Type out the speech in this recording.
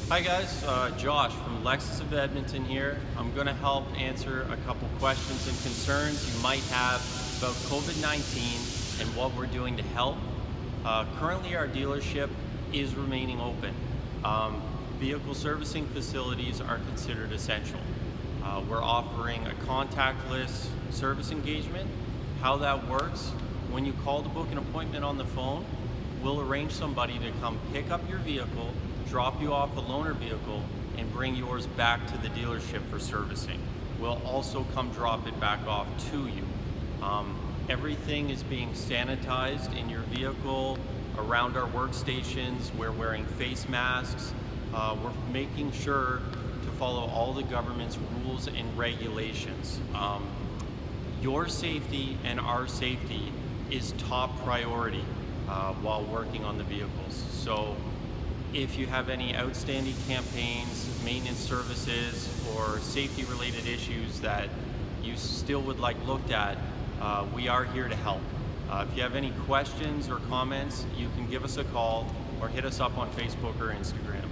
Hi guys, Josh from Lexus of Edmonton here. I'm going to help answer a couple questions and concerns you might have about COVID-19 and what we're doing to help. Currently our dealership is remaining open. Vehicle servicing facilities are considered essential. We're offering a contactless service engagement. How that works, when you call to book an appointment on the phone, we'll arrange somebody to come pick up your vehicle, drop you off a loaner vehicle, and bring yours back to the dealership for servicing. We'll also come drop it back off to you. Everything is being sanitized in your vehicle, around our workstations. We're wearing face masks. We're making sure to follow all the government's rules and regulations. Your safety and our safety is top priority while working on the vehicles. So if you have any outstanding campaigns, maintenance services, or safety related issues that you still would like looked at, we are here to help. If you have any questions or comments, you can give us a call or hit us up on Facebook or Instagram.